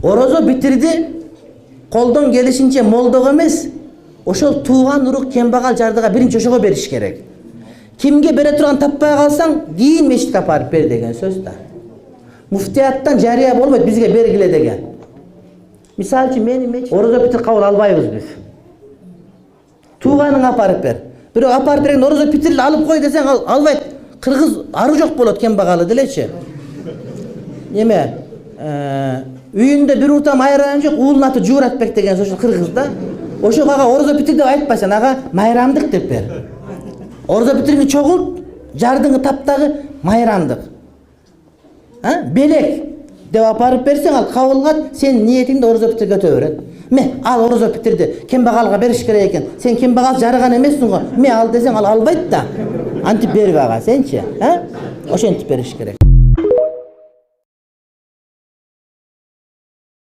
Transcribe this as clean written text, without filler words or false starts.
Orozo bitirdi. Koldan gelişince moldoga emес. Oşol tuğan uruk kembagal jardıga birinci oşogo beriş gerek. Kimge bere turan tapпай kalsan кийин мешитке апарып бер деген сөз да. Муфтияттан жария болбойт бизге бергиле деген. Мисалы үчүн мени мешит орозо битир кабыл албайбыз биз. Туğanыңа апарып бер. Бирок апарып берген орозо битирди алып кой десең албайт. Кыргыз ары жок болот кембагалы делечи. Неме? Үйүндө бир урта майрам жок, уулун аты Жууратбек деген ошол кыргызда. Ошого ага орозо битир деп айтпасаң, ага майрамдык деп бер. Орозо битирги чогулт, жардыңы таптагы майрамдык. Белек деп апарып берсең, ал кабылгат, сен ниетиңди орозо битирге өтө берет. Ал орозо битирди, кембагалга бериш керек экен. Сен кембагал жарыган эмессиң го. Ал десең ал албайт да. Антип берип ага, сенчи, Ошентип бериш керек.